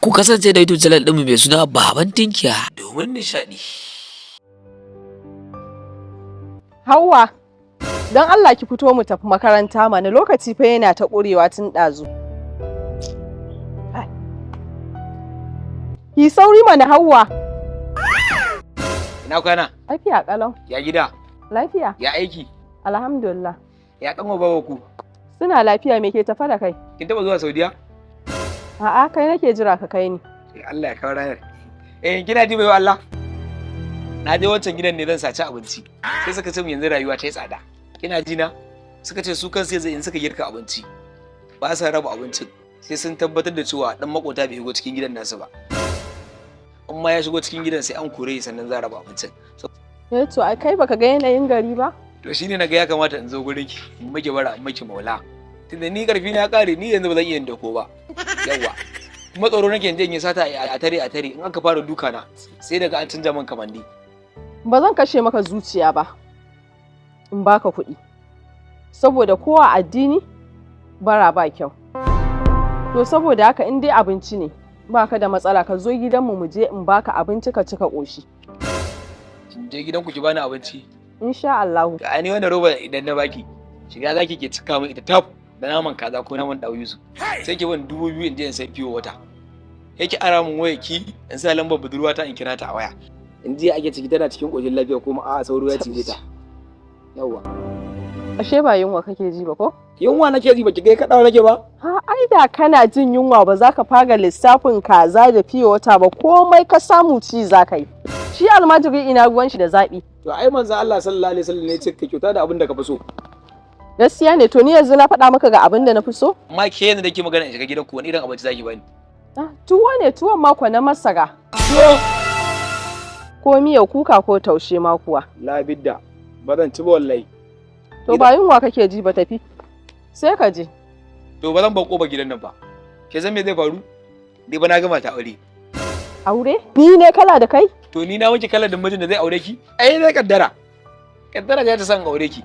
Ku kasance da YouTube channel ɗinmu mai suna Baban Tinkiya domin nishaɗi. Hauwa, don Allah ki fito mu tafi makaranta mana lokaci fa yana ta ƙurewa tun ɗazu. Ki sauri mana Hauwa. Ina kwana? Lafiya ƙalau. Ya gida? Lafiya. Ya aiki? Alhamdulillah. Ya ƙanwa bawa ku? Suna lafiya, me ke tafa da kai? Kin taɓa zuwa Saudiya? A'a, kai nake jira ka kai ni. Allah ya kawo ranar. Kina ji baiwa Allah? Na je wancan gidan ne zan saci abinci. Sai suka ce mu yanzu rayuwa ta yi tsada. Kina ji na? Suka ce su kansu yanzu in suka girka abinci ba sa raba abincin sai sun tabbatar da cewa dan makota bai shigo cikin gidan nasu ba. In ma ya shigo cikin gidan sai an kore shi sannan za a raba abincin. To ai kai baka ga yanayin gari ba? To shine naga ya kamata in zo gurin ki in miki bara in miki maula. Tunda ni karfi na kare ni yanzu ba zan iya yin dako ba. Yawwa. Kuma tsoro nake in je in yi sata a tare in aka fara duka na sai daga an canja min kamandi. Ba zan kashe maka zuciya ba in baka kuɗi. Saboda kowa addini bara ba kyau. To saboda haka in dai abinci ne baka da matsala ka zo gidanmu mu je in baka abinci ka cika ƙoshi. Kin je gidanku ki bani abinci? Insha Allah. Ga ni wannan roba idan na baki shiga zaki ke cika min ita taf da naman kaza ko naman ɗawisu sai ki ban 2000 in je in sai fiyo wata yake ara mun waya ki in sa lambar budurwa ta in kira ta a waya in ji ake ciki tana cikin ƙoshin lafiya kuma a sauro ya cije ta yawa Ashe ba yunwa kake ji ba ko? yunwa nake ji ba ki ga kaɗawa nake ba Ha ai da kana jin yunwa ba za ka fara lissafin kaza da fiyo wata ba komai ka samu ci za ka yi. Shi almajiri ina ruwan shi da zaɓi. to ai manzo Allah sallallahu alaihi wasallam ne ya ce ka kyauta da abin da ka fi so. Gaskiya ne to ni yanzu na faɗa maka ga abin da na fi so? Amma ke yanzu da ke magana in shiga gidanku wani irin abinci zaki bani? Tuwo ne tuwon mako na masara. Ko miyar kuka ko taushe ma kuwa. Labidda ba zan ci ba wallahi. To ba yunwa kake ji ba tafi. Sai ka je. To ba zan bako ba gidan nan ba. Ke san me zai faru? Ni ba na gama ta aure. Aure? Ni ne kala da kai? To ni na wanke kalar da mijin da zai aure ki? Ai zai kaddara. Kaddara ga ta san aure ki.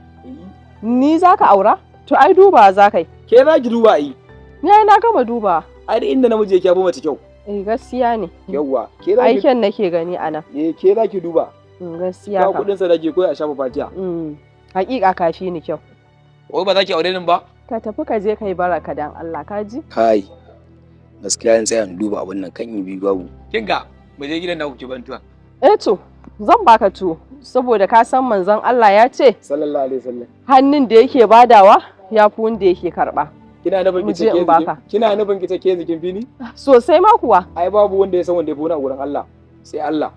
Ni za ka aura? To ai duba za ka yi. Ke za ki duba ai. Ni ai na gama duba. Ai da inda namiji yake yafi mace kyau. Gaskiya ne. Yawwa, ke za ki Aiken nake gani ana. ke za ki duba. Gaskiya Ka ka. kudin sa dake koyi a shafa fatiya. Hakika kafi ni kyau. Wai ba za ki aure ni ba? Ka tafi ka je kai baraka dan Allah ka ji? Kai. Gaskiya in tsaya in duba abin nan kan yi biyu babu. Kinga, mu je gidan naku ki bantuwa. To zan baka tuwo saboda ka san manzon Allah ya ce Sallallahu alaihi wasallam. hannun da yake badawa ya fi wanda yake karba. Kina nufin ki take zikin? Kina nufin ki take zikin fini? Sosai ma kuwa. Ai babu wanda ya san wanda ya fi wani a gurin Allah. Sai Allah.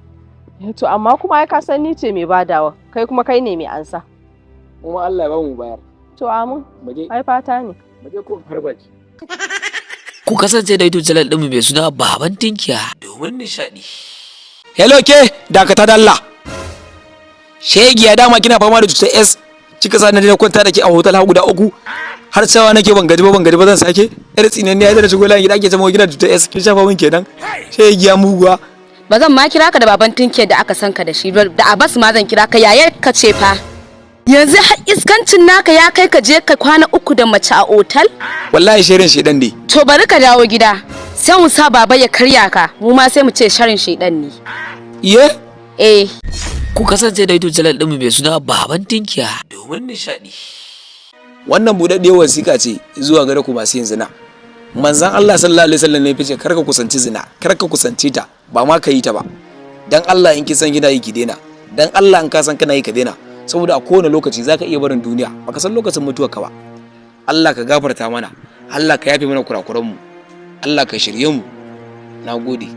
To amma kuma ai ka san ni ce mai badawa, kai kuma kai ne mai ansa. Kuma Allah ya ba mu bayar. To amin. Muje. Ai fata ne. Muje ko harbaki. Ku kasance da YouTube channel ɗinmu mai suna Baban Tinkiya domin nishaɗi. Hello ke, dakata da Allah. Shegiya dama kina fama da cutar S. Kika sa na da kwanta da ke a hotel ha guda 3. Har cewa nake ban gaji ba zan sake. Yar tsinan ne ya da shigo layin gida ake zama gidan cutar S. Kin shafa min kenan. Shegiya muguwa. Ba zan ma kira ka da baban tinke da aka san ka da shi da Abbas ma zan kira ka yayar ka ce fa. Yanzu har iskancin naka ya kai ka je ka kwana 3 da mace a otal? Wallahi shirin shedan ne. To bari ka dawo gida. Sai mu sa baba ya karya ka. Mu ma sai mu ce sharin shedan ne. Ye? Eh. Ku kasance da YouTube channel ɗinmu mai suna Baban Tinkiya domin nishaɗi. Wannan buɗaɗɗiyar wasiƙa ce zuwa gare ku masu yin zina. Manzon Allah sallallahu alaihi wasallam ne fice karka kusanci zina, karka kusanci ta, ba ma ka yi ta ba. Dan Allah in ki san kina yi ki daina. Dan Allah in ka san kana yi ka daina. Saboda a kowane lokaci zaka iya barin duniya, baka san lokacin mutuwar ka ba. Allah ka gafarta mana. Allah ka yafe mana kurakuran mu. Allah ka shirye mu. Nagode.